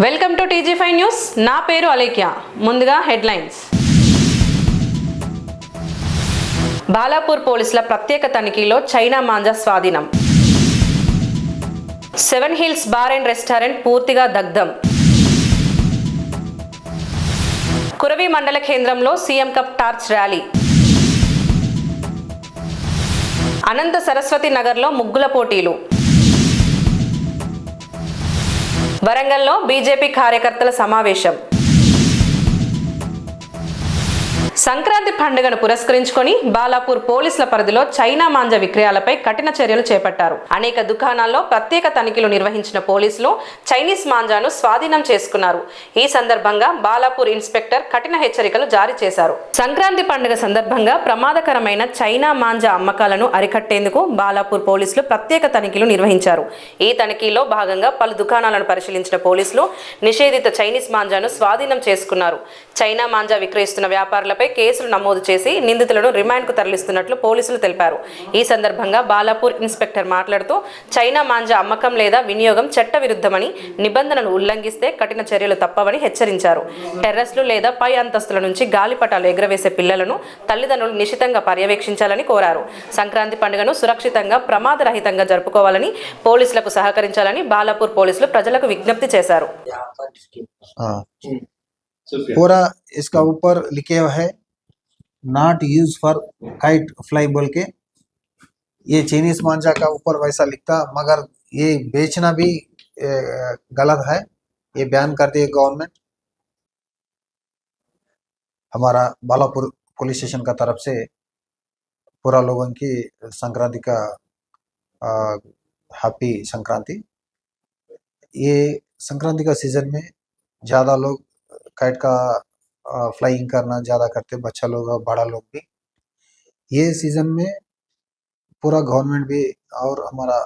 Welcome to టీజీ5 news. నా పేరు అలేఖ్య. ముందుగా హెడ్లైన్స్. బాలాపూర్ పోలీసుల ప్రత్యేక తనిఖీలో చైనా మాంజా స్వాధీనం. 7 హిల్స్ బార్ అండ్ రెస్టారెంట్ పూర్తిగా దగ్ధం. కురవి మండల కేంద్రంలో సీఎం కప్ టార్చ్ ర్యాలీ. అనంత సరస్వతి నగర్లో ముగ్గుల పోటీలు. వరంగల్లో బీజేపీ కార్యకర్తల సమావేశం. సంక్రాంతి పండుగను పురస్కరించుకొని బాలాపూర్ పోలీసుల పరిధిలో చైనా మాంజా విక్రయాలపై కఠిన చర్యలు చేపట్టారు. అనేక దుకాణాల్లో ప్రత్యేక తనిఖీలు నిర్వహించిన పోలీసులు చైనీస్ మాంజాను స్వాధీనం చేసుకున్నారు. ఈ సందర్భంగా బాలాపూర్ ఇన్స్పెక్టర్ కఠిన హెచ్చరికలు జారీ చేశారు. సంక్రాంతి పండుగ సందర్భంగా ప్రమాదకరమైన చైనా మాంజా అమ్మకాలను అరికట్టేందుకు బాలాపూర్ పోలీసులు ప్రత్యేక తనిఖీలు నిర్వహించారు. ఈ తనిఖీలో భాగంగా పలు దుకాణాలను పరిశీలించిన పోలీసులు నిషేధిత చైనీస్ మాంజాను స్వాధీనం చేసుకున్నారు. చైనా మాంజా విక్రయిస్తున్న వ్యాపారులపై కేసులు నమోదు చేసి నిందితులను రిమాండ్కు తరలిస్తున్నట్లు పోలీసులు తెలిపారు. ఈ సందర్భంగా బాలాపూర్ ఇన్స్పెక్టర్ మాట్లాడుతూ చైనా మాంజా అమ్మకం లేదా వినియోగం చట్టవిరుద్ధమని, నిబంధనలు ఉల్లంఘిస్తే కఠిన చర్యలు తప్పవని హెచ్చరించారు. టెర్రస్లు లేదా పై అంతస్తుల నుంచి గాలిపటాలు ఎగురవేసే పిల్లలను తల్లిదండ్రులు నిశితంగా పర్యవేక్షించాలని కోరారు. సంక్రాంతి పండుగను సురక్షితంగా, ప్రమాదరహితంగా జరుపుకోవాలని, పోలీసులకు సహకరించాలని బాలాపూర్ పోలీసులు ప్రజలకు విజ్ఞప్తి చేశారు. पूरा इसका ऊपर लिखे हुआ है not use for kite fly बोल के। ये चाइनीज मांझा का ऊपर वैसा लिखता, मगर ये बेचना भी गलत है, ये बैन कर दिए गवर्नमेंट। हमारा बालापुर पुलिस स्टेशन का तरफ से पूरा लोगों की संक्रांति का हैप्पी संक्रांति। ये संक्रांति का सीजन में ज़्यादा लोग काइट का फ्लाइंग करना ज़्यादा करते, बच्चा लोग और बड़ा लोग भी। ये सीज़न में पूरा गवर्नमेंट भी और हमारा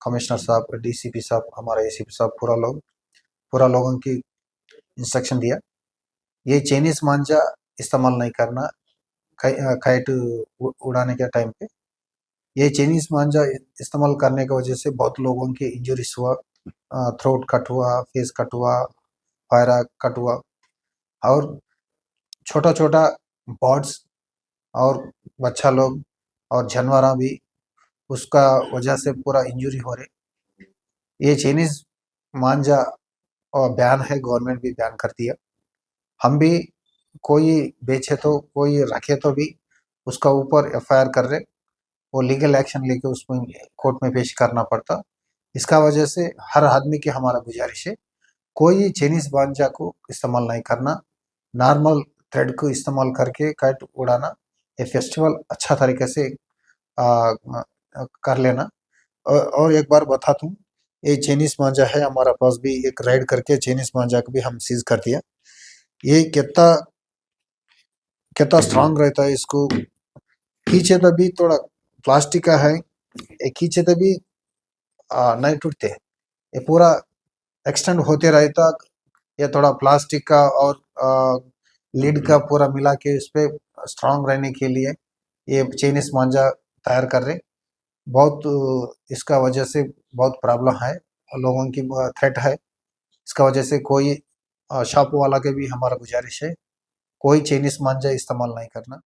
कमिश्नर साहब, डीसीपी साहब, हमारा एसीपी साहब, पूरा लोगों की इंस्ट्रक्शन दिया, ये चाइनीज मांझा इस्तेमाल नहीं करना काइट उड़ाने के टाइम पे। ये चाइनीज मांझा इस्तेमाल करने की वजह से बहुत लोगों की इंजरीज हुआ, थ्रोट कट हुआ, फेस कट हुआ, पैरा कट हुआ, और छोटा छोटा बर्ड्स और बच्चा लोग और जानवर भी उसका वजह से पूरा इंजरी हो रहे। ये चाइनीज मांझा और बैन है, गवर्नमेंट भी बैन कर दिया। हम भी कोई बेचे तो कोई रखे तो भी उसका ऊपर एफआईआर कर रहे, वो लीगल एक्शन लेके उसमें कोर्ट में पेश करना पड़ता। इसका वजह से हर आदमी की हमारा गुजारिश है, कोई चाइनीज मांझा को इस्तेमाल नहीं करना, नॉर्मल थ्रेड को इस्तेमाल करके काइट उड़ाना। ये फेस्टिवल अच्छा तरीके से कर लेना। और एक बार बता दूं, ये चाइनीज मांझा है, हमारा पास भी एक राइड करके चाइनीज मांझा को भी हम सीज कर दिया। ये कितना स्ट्रांग रहता है, इसको खींचे तो भी थोड़ा प्लास्टिक का है, ये खींचे तो भी नहीं टूटते, ये पूरा एक्सटेंड होते रहता। ये थोड़ा प्लास्टिक का और लीड का पूरा मिला के इस पे स्ट्रांग रहने के लिए ये चाइनीज मांझा तैयार कर रहे। बहुत इसका वजह से बहुत प्रॉब्लम है, लोगों की थ्रेट है। इसका वजह से कोई शॉप वाला के भी हमारा गुजारिश है, कोई चाइनीज मांझा इस्तेमाल नहीं करना।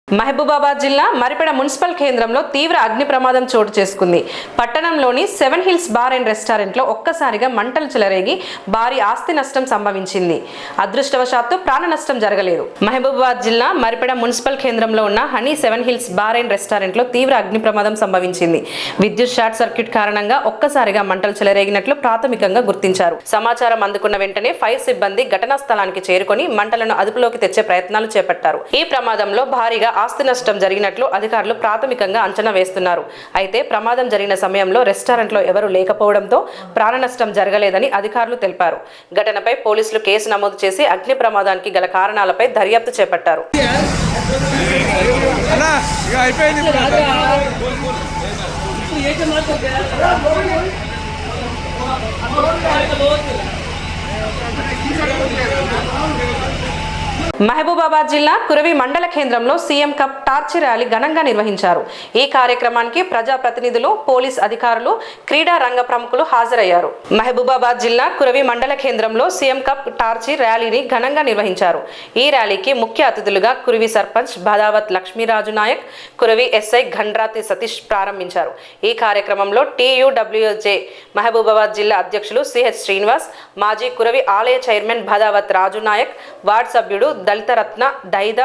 మహబూబాబాద్ జిల్లా మరిపెడ మున్సిపల్ కేంద్రంలో తీవ్ర అగ్ని ప్రమాదం చోటు చేసుకుంది. పట్టణంలోని 7 హిల్స్ బార్ అండ్ రెస్టారెంట్లో ఒక్కసారిగా మంటలు చెలరేగి భారీ ఆస్తి నష్టం సంభవించింది. అదృష్టవశాత్తు ప్రాణ నష్టం జరగలేదు. మహబూబాబాద్ జిల్లా మరిపెడ మున్సిపల్ కేంద్రంలో ఉన్న హనీ 7 హిల్స్ బార్ అండ్ రెస్టారెంట్లో తీవ్ర అగ్ని ప్రమాదం సంభవించింది. విద్యుత్ షార్ట్ సర్క్యూట్ కారణంగా ఒక్కసారిగా మంటలు చెలరేగినట్లు ప్రాథమికంగా గుర్తించారు. సమాచారం అందుకున్న వెంటనే ఫైర్ సిబ్బంది ఘటనా స్థలానికి చేరుకొని మంటలను అదుపులోకి తెచ్చే ప్రయత్నాలు చేపట్టారు. ఈ ప్రమాదంలో భారీగా ఆస్తి నష్టం జరిగినట్లు అధికారులు ప్రాథమికంగా అంచనా వేస్తున్నారు. అయితే ప్రమాదం జరిగిన సమయంలో రెస్టారెంట్లో ఎవరూ లేకపోవడంతో ప్రాణ నష్టం జరగలేదని అధికారులు తెలిపారు. ఘటనపై పోలీసులు కేసు నమోదు చేసి అగ్ని ప్రమాదానికి గల కారణాలపై దర్యాప్తు చేపట్టారు. మహబూబాబాద్ జిల్లా కురవి మండల కేంద్రంలో సీఎం కప్ టార్చ్ ర్యాలీ ఘనంగా నిర్వహించారు. ఈ కార్యక్రమానికి ప్రజాప్రతినిధులు, పోలీస్ అధికారులు, క్రీడా రంగ ప్రముఖులు హాజరయ్యారు. మహబూబాబాద్ జిల్లా కురవి మండల కేంద్రంలో సీఎం కప్ టార్చ్ ర్యాలీని ఘనంగా నిర్వహించారు. ఈ ర్యాలీకి ముఖ్య అతిథులుగా కురవి సర్పంచ్ బదావత్ లక్ష్మీరాజు నాయక్, కురవి ఎస్ఐ ఘండ్రాతి సతీష్ ప్రారంభించారు. ఈ కార్యక్రమంలో TUWJ మహబూబాబాద్ జిల్లా అధ్యక్షులు CH శ్రీనివాస్, మాజీ కురవి ఆలయ చైర్మన్ బదావత్ రాజు నాయక్, వార్డు సభ్యుడు దళితరత్న దైద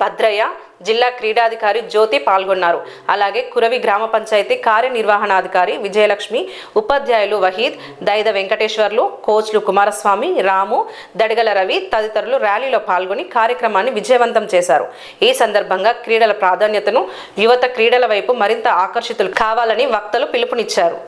భద్రయ్య, జిల్లా క్రీడాధికారి జ్యోతి పాల్గొన్నారు. అలాగే కురవి గ్రామ పంచాయతీ కార్యనిర్వహణాధికారి విజయలక్ష్మి, ఉపాధ్యాయులు వహీద్, దైద వెంకటేశ్వర్లు, కోచ్లు కుమారస్వామి, రాము, దడిగల రవి తదితరులు ర్యాలీలో పాల్గొని కార్యక్రమాన్ని విజయవంతం చేశారు. ఈ సందర్భంగా క్రీడల ప్రాధాన్యతను, యువత క్రీడల వైపు మరింత ఆకర్షితులు కావాలని వక్తలు పిలుపునిచ్చారు.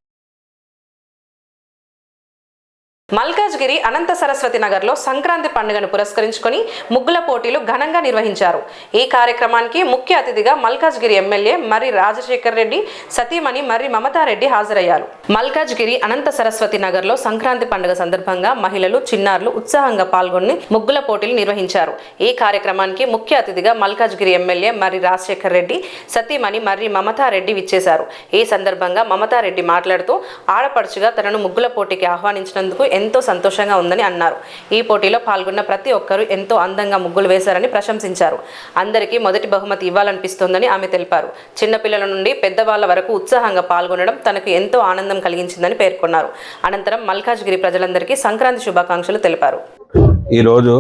మల్కాజ్గిరి అనంత సరస్వతి నగర్లో సంక్రాంతి పండుగను పురస్కరించుకొని ముగ్గుల పోటీలు ఘనంగా నిర్వహించారు. ఈ కార్యక్రమానికి ముఖ్య అతిథిగా మల్కాజ్గిరి ఎమ్మెల్యే మర్రి రాజశేఖర్ రెడ్డి సతీమణి మర్రి మమతారెడ్డి హాజరయ్యారు. మల్కాజ్గిరి అనంత సరస్వతి నగర్లో సంక్రాంతి పండుగ సందర్భంగా మహిళలు, చిన్నారులు ఉత్సాహంగా పాల్గొని ముగ్గుల పోటీలు నిర్వహించారు. ఈ కార్యక్రమానికి ముఖ్య అతిథిగా మల్కాజ్గిరి ఎమ్మెల్యే మర్రి రాజశేఖర్ రెడ్డి సతీమణి మర్రి మమతారెడ్డి విచ్చేశారు. ఈ సందర్భంగా మమతారెడ్డి మాట్లాడుతూ ఆడపడుచుగా తనను ముగ్గుల పోటీకి ఆహ్వానించినందుకు ఎంతో సంతోషంగా ఉందని అన్నారు. ఈ పోటీలో పాల్గొన్న ప్రతి ఒక్కరూ ఎంతో అందంగా ముగ్గులు వేశారని ప్రశంసించారు. అందరికీ మొదటి బహుమతి ఇవ్వాలనిపిస్తోందని ఆమె తెలిపారు. చిన్నపిల్లల నుండి పెద్దవాళ్ల వరకు ఉత్సాహంగా పాల్గొనడం తనకు ఎంతో ఆనందం కలిగించిందని పేర్కొన్నారు. అనంతరం మల్కాజ్గిరి ప్రజలందరికీ సంక్రాంతి శుభాకాంక్షలు తెలిపారు. ఈరోజు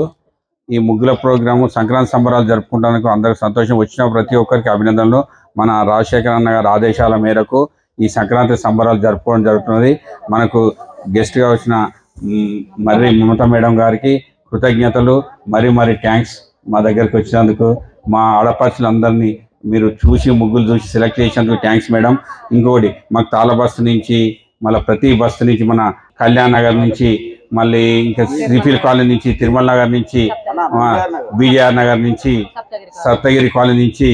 ఈ ముగ్గుల ప్రోగ్రాము సంక్రాంతి సంబరాలు జరుపుకుంటానికి అందరికి సంతోషం. వచ్చిన ప్రతి ఒక్కరికి అభినందనలు. మన రాజశేఖర్ అన్న గారి ఆదేశాల మేరకు ఈ సంక్రాంతి సంబరాలు జరుపుకోవడం జరుగుతున్నది. మనకు గెస్ట్గా వచ్చిన మర్రి మమతా మేడం గారికి కృతజ్ఞతలు, మరి థ్యాంక్స్ మా దగ్గరికి వచ్చినందుకు. మా ఆడపడుచులందరినీ మీరు ముగ్గులు చూసి సెలెక్ట్ చేసినందుకు థ్యాంక్స్ మేడం. ఇంకొకటి మాకు తాళ బస్తు నుంచి, మళ్ళీ ప్రతి బస్తు నుంచి, మన కళ్యాణ్ నగర్ నుంచి, మళ్ళీ ఇంకా శ్రీఫిల్ కాలనీ నుంచి, తిరుమల నగర్ నుంచి, BJR నగర్ నుంచి, సప్తగిరి కాలనీ నుంచి,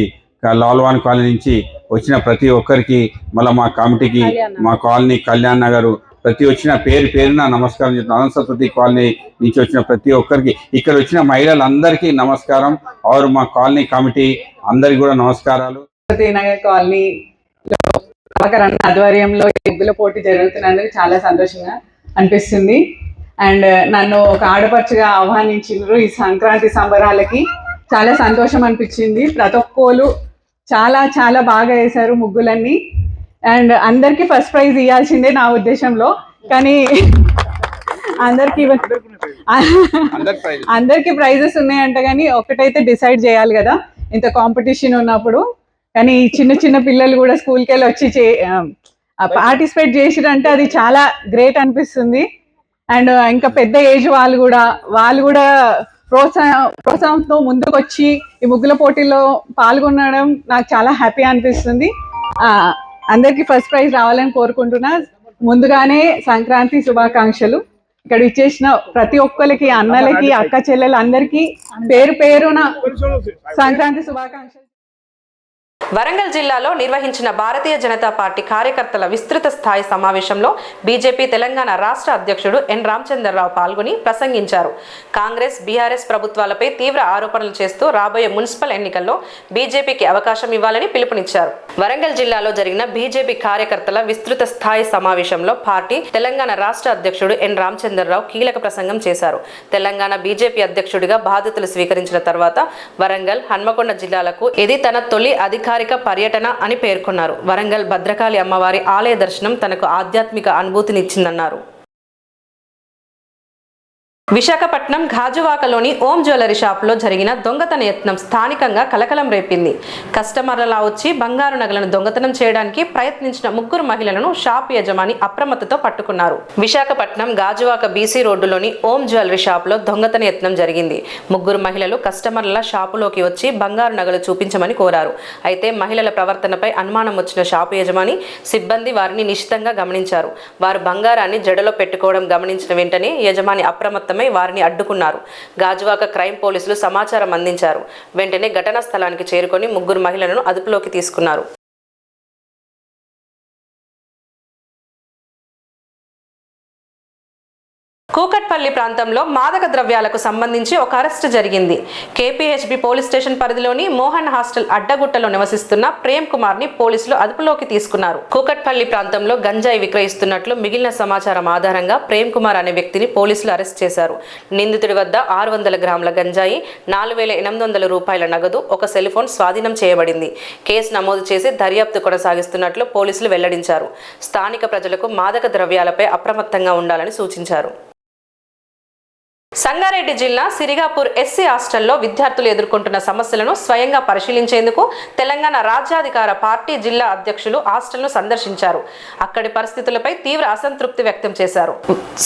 లాల్వాన్ కాలనీ నుంచి వచ్చిన ప్రతి ఒక్కరికి, మళ్ళీ మా కమిటీకి, మా కాలనీ కళ్యాణ్ నగరు ప్రతి వచ్చిన పేరున నమస్కారం చెప్తున్నాను. అనంత సరస్వతి కాలనీ నుంచి వచ్చిన ప్రతి ఒక్కరికి, ఇక్కడ వచ్చిన మహిళలందరికీ నమస్కారం. और మా కాలనీ కమిటీ అందరికి కూడా నమస్కారాలు. నగర్ కాలనీ ఆధ్వర్యంలో ముగ్గుల పోటీ జరుగుతున్నందుకు చాలా సంతోషంగా అనిపిస్తుంది. అండ్ నన్ను ఒక ఆడపడుచుగా ఆహ్వానించారు ఈ సంక్రాంతి సంబరాలకి. చాలా సంతోషం అనిపించింది. ప్రతి ఒక్కరు చాలా బాగా వేశారు ముగ్గులన్నీ. అండ్ అందరికి ఫస్ట్ ప్రైజ్ ఇవ్వాల్సిందే నా ఉద్దేశంలో, కానీ అందరికి ప్రైజెస్ ఉన్నాయంట, కానీ ఒకటైతే డిసైడ్ చేయాలి కదా ఇంత కాంపిటీషన్ ఉన్నప్పుడు. కానీ చిన్న పిల్లలు కూడా స్కూల్కి వెళ్ళి వచ్చి పార్టిసిపేట్ చేసిరంటే అది చాలా గ్రేట్ అనిపిస్తుంది. అండ్ ఇంకా పెద్ద ఏజ్ వాళ్ళు కూడా ప్రోత్సాహంతో ముందుకు వచ్చి ఈ ముగ్గుల పోటీలో పాల్గొనడం నాకు చాలా హ్యాపీ అనిపిస్తుంది. అందరికి ఫస్ట్ ప్రైజ్ రావాలని కోరుకుంటున్నా. ముందుగానే సంక్రాంతి శుభాకాంక్షలు. ఇక్కడ ఇచ్చేసిన ప్రతి ఒక్కరికి, అన్నలకి, అక్క చెల్లెలు అందరికీ పేరున సంక్రాంతి శుభాకాంక్షలు. వరంగల్ జిల్లాలో నిర్వహించిన భారతీయ జనతా పార్టీ కార్యకర్తల విస్తృత స్థాయి సమావేశంలో బీజేపీ తెలంగాణ రాష్ట్ర అధ్యక్షుడు ఎన్ రామచంద్రరావు పాల్గొని ప్రసంగించారు. కాంగ్రెస్, బీఆర్ఎస్ ప్రభుత్వాలపై తీవ్ర ఆరోపణలు చేస్తూ రాబోయే మున్సిపల్ ఎన్నికల్లో బీజేపీకి అవకాశం ఇవ్వాలని పిలుపునిచ్చారు. వరంగల్ జిల్లాలో జరిగిన బీజేపీ కార్యకర్తల విస్తృత స్థాయి సమావేశంలో పార్టీ తెలంగాణ రాష్ట్ర అధ్యక్షుడు ఎన్ రామచంద్రరావు కీలక ప్రసంగం చేశారు. తెలంగాణ బీజేపీ అధ్యక్షుడిగా బాధ్యతలు స్వీకరించిన తర్వాత వరంగల్, హన్మకొండ జిల్లాలకు ఇది తన తొలి అధికారిక పర్యటన అని పేర్కొన్నారు. వరంగల్ భద్రకాళి అమ్మవారి ఆలయ దర్శనం తనకు ఆధ్యాత్మిక అనుభూతినిచ్చిందన్నారు. విశాఖపట్నం గాజువాకలోని ఓం జ్యువెలరీ షాపులో జరిగిన దొంగతన యత్నం స్థానికంగా కలకలం రేపింది. కస్టమర్లలా వచ్చి బంగారు నగలను దొంగతనం చేయడానికి ప్రయత్నించిన ముగ్గురు మహిళలను షాప్ యజమాని అప్రమత్తతో పట్టుకున్నారు. విశాఖపట్నం గాజువాక BC రోడ్డులోని ఓం జ్యువెలరీ షాపులో దొంగతన యత్నం జరిగింది. ముగ్గురు మహిళలు కస్టమర్ల షాపులోకి వచ్చి బంగారు నగలు చూపించమని కోరారు. అయితే మహిళల ప్రవర్తనపై అనుమానం వచ్చిన షాపు యజమాని, సిబ్బంది వారిని నిశితంగా గమనించారు. వారు బంగారాన్ని జడలో పెట్టుకోవడం గమనించిన వెంటనే యజమాని అప్రమత్తమై వారిని అడ్డుకున్నారు. గాజువాక క్రైమ్ పోలీసులు సమాచారం అందించారు. వెంటనే ఘటనా స్థలానికి చేరుకొని ముగ్గురు మహిళలను అదుపులోకి తీసుకున్నారు. కూకట్పల్లి ప్రాంతంలో మాదక ద్రవ్యాలకు సంబంధించి ఒక అరెస్టు జరిగింది. కేపీహెచ్బీ పోలీస్ స్టేషన్ పరిధిలోని మోహన్ హాస్టల్ అడ్డగుట్టలో నివసిస్తున్న ప్రేమ్ కుమార్ ని పోలీసులు అదుపులోకి తీసుకున్నారు. కూకట్పల్లి ప్రాంతంలో గంజాయి విక్రయిస్తున్నట్లు మిగిలిన సమాచారం ఆధారంగా ప్రేమ్ కుమార్ అనే వ్యక్తిని పోలీసులు అరెస్ట్ చేశారు. నిందితుడి వద్ద 600 గ్రాముల గంజాయి, 4,800 రూపాయల నగదు, ఒక సెల్ ఫోన్ స్వాధీనం చేయబడింది. కేసు నమోదు చేసి దర్యాప్తు కొనసాగిస్తున్నట్లు పోలీసులు వెల్లడించారు. స్థానిక ప్రజలకు మాదక ద్రవ్యాలపై అప్రమత్తంగా ఉండాలని సూచించారు. సంగారెడ్డి జిల్లా సిరిగాపూర్ ఎస్సీ హాస్టల్లో విద్యార్థులు ఎదుర్కొంటున్న సమస్యలను స్వయంగా పరిశీలించేందుకు తెలంగాణ రాజ్యాధికార పార్టీ జిల్లా అధ్యక్షులు హాస్టల్ను సందర్శించారు. అక్కడి పరిస్థితులపై తీవ్ర అసంతృప్తి వ్యక్తం చేశారు.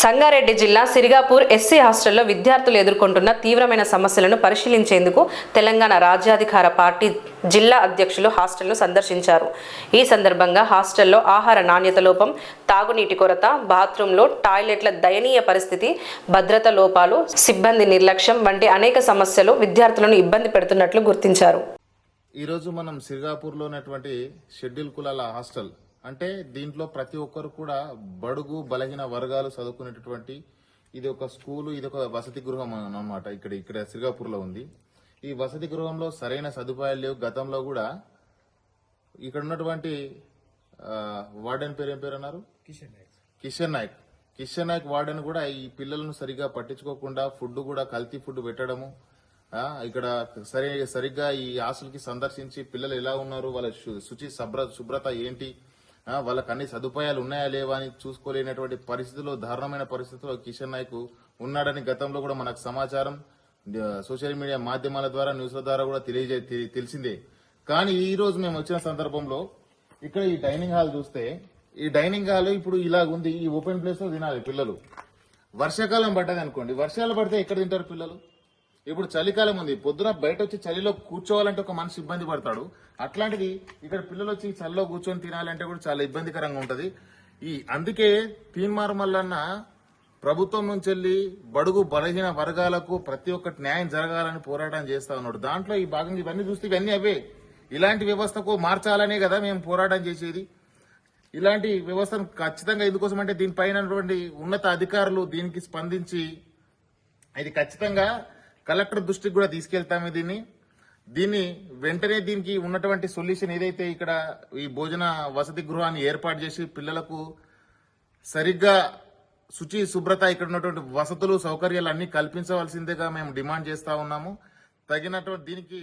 సంగారెడ్డి జిల్లా సిరిగాపూర్ ఎస్సీ హాస్టల్లో విద్యార్థులు ఎదుర్కొంటున్న తీవ్రమైన సమస్యలను పరిశీలించేందుకు తెలంగాణ రాజ్యాధికార పార్టీ జిల్లా అధ్యక్షులు హాస్టల్ను సందర్శించారు. ఈ సందర్భంగా హాస్టల్లో ఆహార నాణ్యత లోపం, తాగునీటి కొరత, బాత్రూంలో టాయిలెట్ల దయనీయ పరిస్థితి, భద్రత లోపాలు, సిబ్బంది నిర్లక్ష్యం వంటి అనేక సమస్యలు విద్యార్థులను ఇబ్బంది పెడుతున్నట్లు గుర్తించారు. ఈరోజు మనం సిరిగాపూర్లో ఉన్నటువంటి షెడ్యూల్ కులాల హాస్టల్ అంటే దీంట్లో ప్రతి ఒక్కరు కూడా బడుగు బలహీన వర్గాలు చదువుకునేటటువంటి ఇది ఒక స్కూలు, ఇది ఒక వసతి గృహం అన్నమాట. ఇక్కడ సిరిగాపూర్లో ఉంది. ఈ వసతి గృహంలో సరైన సదుపాయాలు లేవు. గతంలో కూడా ఇక్కడ ఉన్నటువంటి వార్డెన్ పేరు ఏం పేరు అన్నారు? కిషన్ నాయక్ వార్డెన్ కూడా ఈ పిల్లలను సరిగా పట్టించుకోకుండా ఫుడ్ కూడా కల్తీ ఫుడ్ పెట్టడము, ఇక్కడ సరిగ్గా ఈ హాస్టల్కి సందర్శించి పిల్లలు ఎలా ఉన్నారు, వాళ్ళ శుభ్రత ఏంటి, వాళ్ళకి అన్ని సదుపాయాలు ఉన్నాయా లేవా అని చూసుకోలేనటువంటి పరిస్థితుల్లో, దారుణమైన పరిస్థితుల్లో కిషన్ నాయక్ ఉన్నాడని గతంలో కూడా మనకు సమాచారం సోషల్ మీడియా మాధ్యమాల ద్వారా, న్యూస్ల ద్వారా కూడా తెలిసిందే. కానీ ఈ రోజు మేము వచ్చిన సందర్భంలో ఇక్కడ ఈ డైనింగ్ హాల్ చూస్తే, ఈ డైనింగ్ హాల్ ఇప్పుడు ఇలాగుంది. ఈ ఓపెన్ ప్లేస్ లో తినాలి పిల్లలు. వర్షాకాలం పడ్డది అనుకోండి, వర్షాలు పడితే ఎక్కడ తింటారు పిల్లలు? ఇప్పుడు చలికాలం ఉంది, పొద్దున బయట వచ్చి చలిలో కూర్చోవాలంటే ఒక మనిషి ఇబ్బంది పడతాడు. అట్లాంటిది ఇక్కడ పిల్లలు వచ్చి చలిలో కూర్చొని తినాలంటే కూడా చాలా ఇబ్బందికరంగా ఉంటది. అందుకే తీన్మార్ మల్లన్న ప్రభుత్వం నుంచి వెళ్ళి బడుగు బలహీన వర్గాలకు ప్రతి ఒక్కటి న్యాయం జరగాలని పోరాటం చేస్తా ఉన్నాడు. దాంట్లో ఈ భాగంగా ఇవన్నీ చూస్తే ఇవన్నీ అవే. ఇలాంటి వ్యవస్థకు మార్చాలనే కదా మేము పోరాటం చేసేది. ఇలాంటి వ్యవస్థను ఖచ్చితంగా ఎందుకోసం అంటే దీనిపైన ఉన్నత అధికారులు దీనికి స్పందించి ఇది ఖచ్చితంగా కలెక్టర్ దృష్టికి కూడా తీసుకెళ్తాము. దీన్ని వెంటనే దీనికి ఉన్నటువంటి సొల్యూషన్ ఏదైతే ఇక్కడ ఈ భోజన వసతి గృహాన్ని ఏర్పాటు చేసి పిల్లలకు సరిగ్గా శుభ్రత, ఇక్కడ ఉన్నటువంటి వసతులు సౌకర్యాలు అన్ని కల్పించవలసిందిగా మేము డిమాండ్ చేస్తా ఉన్నాము. తగినటువంటి దీనికి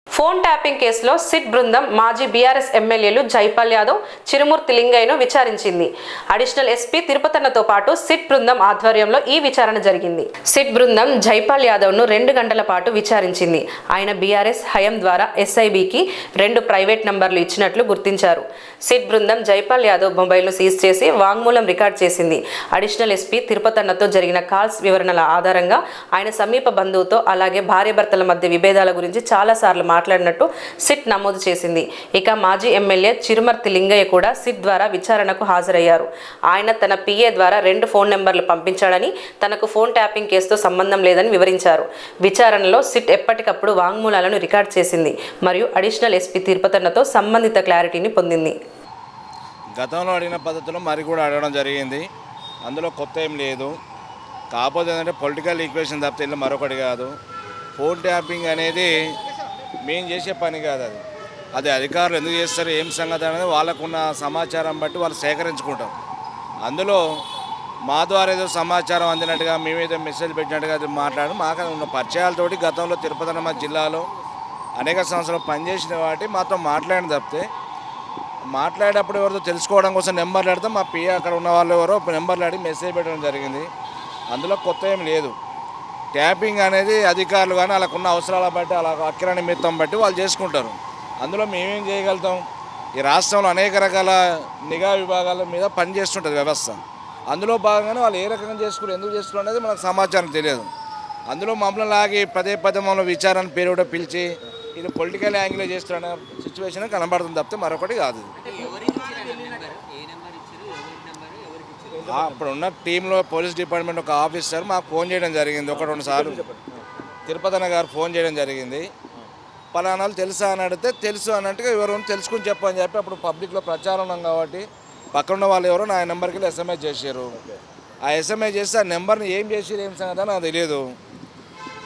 ఫోన్ ట్యాపింగ్ కేసులో సిట్ బృందం మాజీ బీఆర్ఎస్ ఎమ్మెల్యేలు జైపాల్ యాదవ్, చిరుమూర్తి లింగయ్యను విచారించింది. అడిషనల్ ఎస్పీ తిరుపతన్నతో పాటు సిట్ బృందం ఆధ్వర్యంలో ఈ విచారణ జరిగింది. సిట్ బృందం జైపాల్ యాదవ్ ను 2 గంటల పాటు విచారించింది. ఆయన బీఆర్ఎస్ హయం ద్వారా ఎస్ఐబికి 2 ప్రైవేట్ నంబర్లు ఇచ్చినట్లు గుర్తించారు. సిట్ బృందం జైపాల్ యాదవ్ మొబైల్ను సీజ్ చేసి వాంగ్మూలం రికార్డ్ చేసింది. అడిషనల్ ఎస్పీ తిరుపతన్నతో జరిగిన కాల్స్ వివరణల ఆధారంగా ఆయన సమీప బంధువుతో అలాగే భార్యాభర్తల మధ్య విభేదాల గురించి చాలాసార్లు మాట్లాడినట్టు సిట్ నమోదు చేసింది. ఇక మాజీ ఎమ్మెల్యే చిరుమర్తి లింగయ్య కూడా సిట్ ద్వారా విచారణకు హాజరయ్యారు. ఆయన తన పిఏ ద్వారా 2 ఫోన్ నెంబర్లు పంపించాడని, తనకు ఫోన్ ట్యాపింగ్ కేసుతో సంబంధం లేదని వివరించారు. విచారణలో సిట్ ఎప్పటికప్పుడు వాంగ్మూలాలను రికార్డ్ చేసింది మరియు అడిషనల్ ఎస్పీ తిరుపతన్నతో సంబంధిత క్లారిటీని పొందింది. గతంలో అడిగిన పద్ధతిలో మరి కూడా అడగడం జరిగింది. అందులో కొత్త ఏం లేదు. కాకపోతే ఏంటంటే పొలిటికల్ ఈక్వేషన్ తప్పితే ఇల్లు మరొకటి కాదు. ఫోన్ ట్యాపింగ్ అనేది మేము చేసే పని కాదు. అది అధికారులు ఎందుకు చేస్తారు, ఏం సంగతి అనేది వాళ్ళకున్న సమాచారం బట్టి వాళ్ళు సేకరించుకుంటారు. అందులో మా ద్వారా ఏదో సమాచారం అందినట్టుగా మేమేదో మెసేజ్ పెట్టినట్టుగా అది మాట్లాడి మాకు ఉన్న పరిచయాలతోటి గతంలో తిరుపతి మా జిల్లాలో అనేక సంవత్సరాలు పనిచేసిన వాటి మాతో మాట్లాడిన తప్పితే మాట్లాడేటప్పుడు ఎవరితో తెలుసుకోవడం కోసం నెంబర్లు ఆడితే మా పిఏ అక్కడ ఉన్న వాళ్ళు ఎవరో నెంబర్లు ఆడి మెసేజ్ పెట్టడం జరిగింది. అందులో కొత్త ఏం లేదు. ట్యాపింగ్ అనేది అధికారులు కానీ వాళ్ళకున్న అవసరాల బట్టి అలా అక్కిర నిమిత్తం బట్టి వాళ్ళు చేసుకుంటారు. అందులో మేమేం చేయగలుగుతాం? ఈ రాష్ట్రంలో అనేక రకాల నిఘా విభాగాల మీద పనిచేస్తుంటుంది వ్యవస్థ. అందులో భాగంగానే వాళ్ళు ఏ రకంగా చేసుకుని ఎందుకు చేసుకున్నారు అనేది మనకు సమాచారం తెలియదు. అందులో మమ్మల్ని లాగి పదే మమ్మల్ని విచారణ పేరు కూడా పిలిచి ఇది పొలిటికల్ యాంగిల్ చేస్తున్న సిచ్యువేషన్ కనబడుతుంది తప్పితే మరొకటి కాదు. ఇప్పుడు ఉన్న టీంలో పోలీస్ డిపార్ట్మెంట్ ఒక ఆఫీసర్ మాకు ఫోన్ చేయడం జరిగింది. 1-2 సార్లు తిరుపతన్న గారు ఫోన్ చేయడం జరిగింది. పలానాలు తెలుసా అని అడిగితే తెలుసు అన్నట్టుగా ఎవరు తెలుసుకుని చెప్పని చెప్పి అప్పుడు పబ్లిక్లో ప్రచారం ఉన్నాం కాబట్టి పక్కన ఉన్న వాళ్ళు ఎవరో నా నెంబర్కి వెళ్ళి SMS చేశారు. ఆ ఎస్ఎంఎస్ చేస్తే ఆ నెంబర్ని ఏం చేసి ఏం సంగతి నాకు తెలియదు.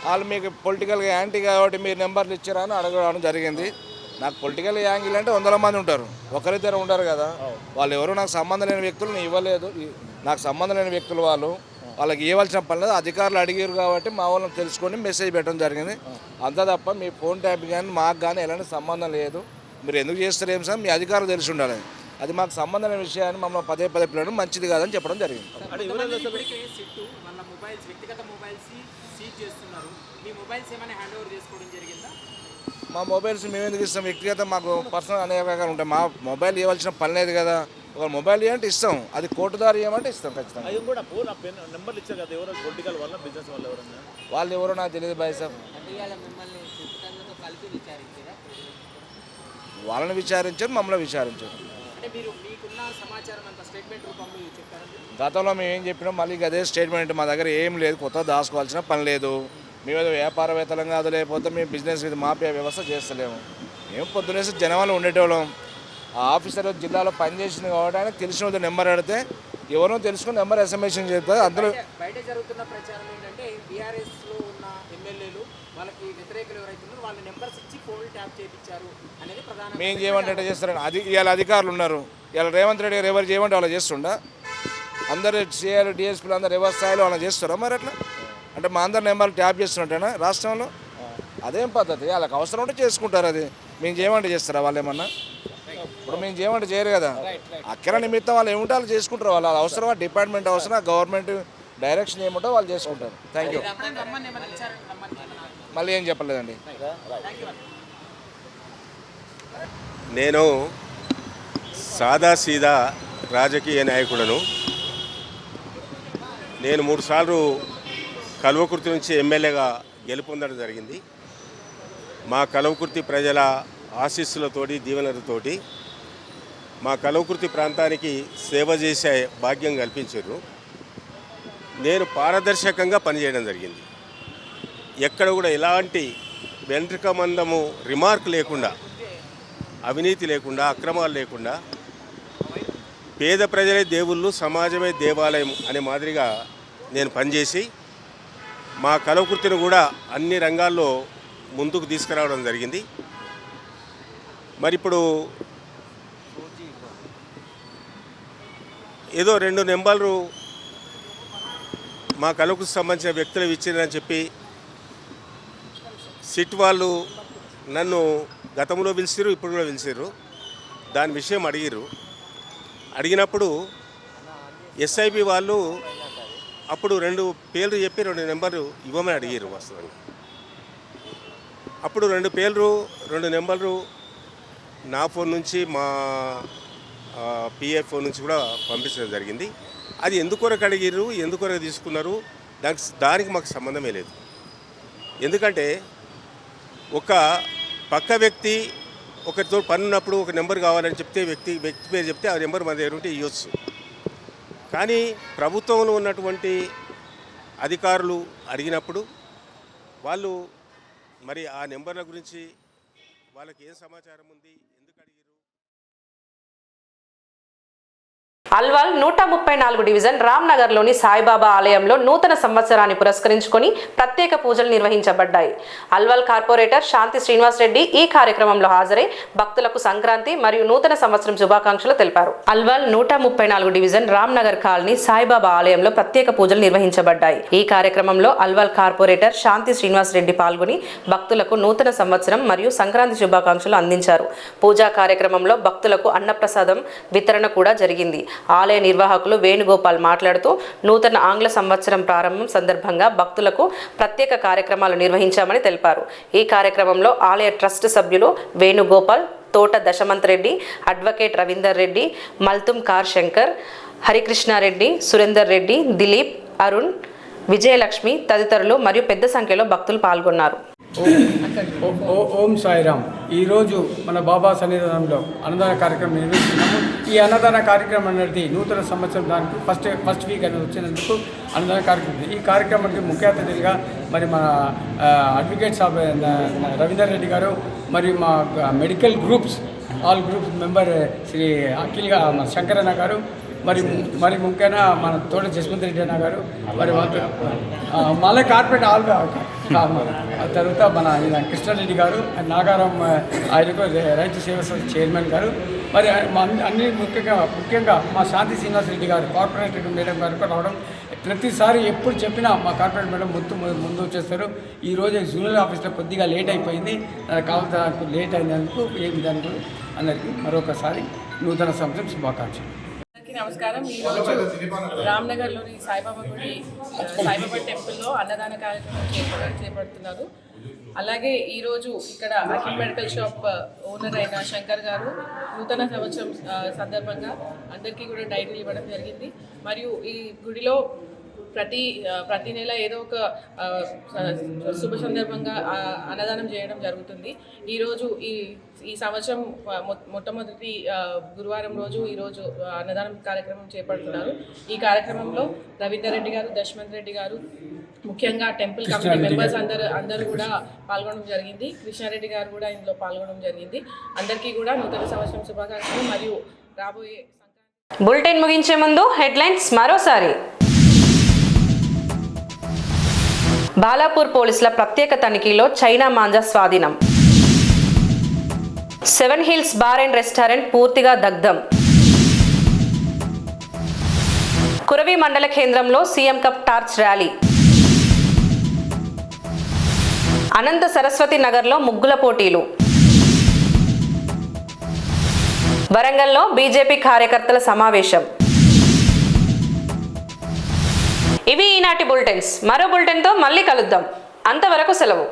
వాళ్ళు మీకు పొలిటికల్గా యాంటీ కాబట్టి మీరు నెంబర్లు ఇచ్చారా అని అడగడం జరిగింది. నాకు పొలిటికల్ యాంగిల్ అంటే 100 మంది ఉంటారు, ఒకరిద్దరు ఉంటారు కదా. వాళ్ళు ఎవరు నాకు సంబంధం లేని వ్యక్తులు నేను ఇవ్వలేదు. నాకు సంబంధం లేని వ్యక్తులు వాళ్ళకి ఇవ్వాల్సిన పని లేదు. అధికారులు అడిగారు కాబట్టి మా వాళ్ళని తెలుసుకొని మెసేజ్ పెట్టడం జరిగింది. అంతా తప్ప మీ ఫోన్ ట్యాప్ కానీ మాకు కానీ ఎలాంటి సంబంధం లేదు. మీరు ఎందుకు చేస్తారు ఏం సార్, మీ అధికారులు తెలిసి ఉండాలి. అది మాకు సంబంధం లేని విషయాన్ని మమ్మల్ని పదే పిల్లడం మంచిది కాదని చెప్పడం జరిగింది. మా మొబైల్స్ మేము ఎందుకు ఇస్తాం? వ్యక్తిగత మాకు పర్సనల్ అనేక రకాలు ఉంటాయి. మా మొబైల్ ఇవ్వాల్సిన పని లేదు కదా. ఒక మొబైల్ ఇవ్వంటే ఇస్తాం, అది కోర్టుదారు ఇవ్వమంటే ఇస్తాం ఖచ్చితంగా. వాళ్ళు ఎవరో నాకు తెలియదు బాయ్ సార్. వాళ్ళని విచారించారు, మమ్మల్ని విచారించారు. గతంలో మేము ఏం చెప్పినాం మళ్ళీ అదే స్టేట్మెంట్. మా దగ్గర ఏం లేదు, కొత్త దాచుకోవాల్సిన పని లేదు. మేము ఏదో వ్యాపారవేత్తలం కాదు, లేకపోతే మేము బిజినెస్ ఇది మాఫియా వ్యవస్థ చేస్తలేము. మేము పొద్దునేసి జనవాళ్ళు ఉండేటోళ్ళం. ఆ ఆఫీసర్ జిల్లాలో పనిచేసింది కాబట్టి ఆయన తెలిసిన వాళ్ళ నెంబర్ అడిగితే ఎవరో తెలుసుకుని నెంబర్ ఎస్ఎంఎస్ చెప్తారు. అందులో బయట జరుగుతున్న ప్రచారం ఏంటంటే బీఆర్ఎస్లో ఉన్న ఎమ్మెల్యేలు వాళ్ళకి వ్యతిరేకులు ఎవరైతే ఉన్నారో వాళ్ళ నెంబర్స్ ఇచ్చి ఫోన్ ట్యాప్ చేయించారు అనేది ప్రధాన. మేము చేయమంటే చేస్తారని అది ఇవాళ అధికారులు ఉన్నారు. ఇవాళ రేవంత్ రెడ్డి గారు ఎవరు చేయమంటే వాళ్ళు చేస్తుండా? అందరు సిఐలు డిఎస్పీలు అందరు ఎవరి స్థాయిలో వాళ్ళని చేస్తారా? మరి అట్లా అంటే మా అందరి నెంబర్లు ట్యాప్ చేస్తున్నట్టేనా రాష్ట్రంలో? అదేం పద్ధతి? వాళ్ళకి అవసరం ఉంటే చేసుకుంటారు. అది మేము చేయమంటే చేస్తారా వాళ్ళు ఏమన్నా? ఇప్పుడు మేము చేయమంటే చేయరు కదా. అక్కర నిమిత్తం వాళ్ళు ఏముంటే వాళ్ళు చేసుకుంటారు. వాళ్ళు అవసరమా, డిపార్ట్మెంట్ అవసరం, గవర్నమెంట్ డైరెక్షన్ ఏముంటో వాళ్ళు చేసుకుంటారు. Thank you. మళ్ళీ ఏం చెప్పలేదండి. నేను సాదాసీదా రాజకీయ నాయకుడను. నేను 3 సార్లు కల్వకుర్తి నుంచి ఎమ్మెల్యేగా గెలుపొందడం జరిగింది. మా కల్వకుర్తి ప్రజల ఆశీస్సులతోటి దీవెనలతోటి మా కల్వకుర్తి ప్రాంతానికి సేవ చేసే భాగ్యం కల్పించారు. నేను పారదర్శకంగా పనిచేయడం జరిగింది. ఎక్కడ కూడా ఎలాంటి వెంట్రుక మందము రిమార్క్ లేకుండా, అవినీతి లేకుండా, అక్రమాలు లేకుండా, పేద ప్రజలే దేవుళ్ళు, సమాజమే దేవాలయం అనే మాదిరిగా నేను పనిచేసి మా కల్వకుర్తిని కూడా అన్ని రంగాల్లో ముందుకు తీసుకురావడం జరిగింది. మరి ఇప్పుడు ఏదో 2 నెంబర్లు మా కల్వకుర్తికి సంబంధించిన వ్యక్తులు ఇచ్చిందని చెప్పి సిట్ వాళ్ళు నన్ను గతంలో పిలిచారు, ఇప్పుడు కూడా పిలిచారు. దాని విషయం అడిగినప్పుడు ఎస్ఐబి వాళ్ళు అప్పుడు 2 పేర్లు చెప్పి 2 నెంబర్లు ఇవ్వమని అడిగారు. వాస్తవంగా అప్పుడు 2 పేర్లు 2 నెంబర్లు నా ఫోన్ నుంచి మా పిఎఫ్ ఫోన్ నుంచి కూడా పంపించడం జరిగింది. అది ఎందుకొరకు అడిగారు, ఎందుకొరకు తీసుకున్నారు, దానికి మాకు సంబంధమే లేదు. ఎందుకంటే ఒక పక్క వ్యక్తి ఒకరితో పని ఉన్నప్పుడు ఒక నెంబర్ కావాలని చెప్తే వ్యక్తి పేరు చెప్తే ఆ నెంబర్ మన దగ్గర ఉంటే ఇవ్వచ్చు. కానీ ప్రభుత్వంలో ఉన్నటువంటి అధికారులు అడిగినప్పుడు వాళ్ళు మరి ఆ నెంబర్ల గురించి వాళ్ళకి ఏం సమాచారం ఉంది, ఎందుకు అడిగారు? అల్వాల్ 134 డివిజన్ రామ్నగర్లోని సాయిబాబా ఆలయంలో నూతన సంవత్సరాన్ని పురస్కరించుకొని ప్రత్యేక పూజలు నిర్వహించబడ్డాయి. అల్వాల్ కార్పొరేటర్ శాంతి శ్రీనివాస్ రెడ్డి ఈ కార్యక్రమంలో హాజరై భక్తులకు సంక్రాంతి మరియు నూతన సంవత్సరం శుభాకాంక్షలు తెలిపారు. అల్వాల్ 134 డివిజన్ రామ్నగర్ కాలనీ సాయిబాబా ఆలయంలో ప్రత్యేక పూజలు నిర్వహించబడ్డాయి. ఈ కార్యక్రమంలో అల్వాల్ కార్పొరేటర్ శాంతి శ్రీనివాస్ రెడ్డి పాల్గొని భక్తులకు నూతన సంవత్సరం మరియు సంక్రాంతి శుభాకాంక్షలు అందించారు. పూజా కార్యక్రమంలో భక్తులకు అన్నప్రసాదం వితరణ కూడా జరిగింది. ఆలయ నిర్వాహకులు వేణుగోపాల్ మాట్లాడుతూ నూతన ఆంగ్ల సంవత్సరం ప్రారంభం సందర్భంగా భక్తులకు ప్రత్యేక కార్యక్రమాలు నిర్వహించామని తెలిపారు. ఈ కార్యక్రమంలో ఆలయ ట్రస్ట్ సభ్యులు వేణుగోపాల్, తోట దశమంత్ రెడ్డి, అడ్వకేట్ రవీందర్ రెడ్డి, మల్తుం కార్ శంకర్, హరికృష్ణారెడ్డి, సురేందర్ రెడ్డి, దిలీప్, అరుణ్, విజయలక్ష్మి తదితరులు మరియు పెద్ద సంఖ్యలో భక్తులు పాల్గొన్నారు. ఓం సాయిరామ్. ఈరోజు మన బాబా సన్నిధానంలో అన్నదాన కార్యక్రమం నిర్వహిస్తున్నాము. ఈ అన్నదాన కార్యక్రమం అనేది నూతన సంవత్సరం దానికి ఫస్ట్ వీక్ అనేది వచ్చినందుకు అన్నదాన కార్యక్రమం. ఈ కార్యక్రమానికి ముఖ్య అతిథిగా మరి మన అడ్వకేట్ సాబ్ రవీందర్ రెడ్డి గారు మరియు మా medical groups all groups member Shri Akhil Shankaranna గారు మరి ముఖ్యంగా మన తోట జస్వంత్ రెడ్డి అన్న గారు, మరి మళ్ళీ కార్పొరేట్ ఆ తర్వాత మన కృష్ణారెడ్డి గారు, నాగారం ఆయనకు రైతు సేవా సంస్థ చైర్మన్ గారు, మరి అన్ని ముఖ్యంగా మా శాంతి శ్రీనివాస్ రెడ్డి గారు కార్పొరేటర్ మేడం గారు రావడం, ప్రతిసారి ఎప్పుడు చెప్పినా మా కార్పొరేట్ మేడం ముందు వచ్చేస్తారు. ఈరోజు జూనియర్ ఆఫీస్లో కొద్దిగా లేట్ అయిపోయింది, కావాల్సిన లేట్ అయినందుకు ఏ విధానికి అందరికీ మరొకసారి నూతన సంవత్సరం శుభాకాంక్షలు. అందరికీ నమస్కారం. ఈరోజు రామ్నగర్లోని సాయిబాబా టెంపుల్లో అన్నదాన కార్యక్రమం చేపడుతున్నారు. అలాగే ఈరోజు ఇక్కడ అఖిల్ మెడికల్ షాప్ ఓనర్ అయిన శంకర్ గారు నూతన సంవత్సరం సందర్భంగా అందరికీ కూడా డైరీలు ఇవ్వడం జరిగింది. మరియు ఈ గుడిలో ప్రతి నెల ఏదో ఒక శుభ సందర్భంగా అన్నదానం చేయడం జరుగుతుంది. ఈరోజు ఈ సంవత్సరం మొట్టమొదటి గురువారం రోజు ఈరోజు అన్నదానం కార్యక్రమం చేపడుతున్నారు. ఈ కార్యక్రమంలో రవీందర్ రెడ్డి గారు, దశమంత్ రెడ్డి గారు, ముఖ్యంగా టెంపుల్ కమిటీ మెంబర్స్ అందరూ కూడా పాల్గొనడం జరిగింది. కృష్ణారెడ్డి గారు కూడా ఇందులో పాల్గొనడం జరిగింది. అందరికీ కూడా నూతన సంవత్సరం శుభాకాంక్షలు. మరియు రాబోయే బులెటిన్ ముగించే ముందు హెడ్లైన్స్ మరోసారి. బాలాపూర్ పోలీసుల ప్రత్యేక తనిఖీలో చైనా మాంజా స్వాధీనం. 7 హిల్స్ బార్ అండ్ రెస్టారెంట్ పూర్తిగా దగ్ధం. కురవి మండల కేంద్రంలో సీఎం కప్ టార్చ్ ర్యాలీ. అనంత సరస్వతి నగర్లో ముగ్గుల పోటీలు. వరంగల్లో బీజేపీ కార్యకర్తల సమావేశం. ఇవి ఈనాటి బులెటిన్స్. మరో బులెటిన్తో మళ్ళీ కలుద్దాం. అంతవరకు సెలవు.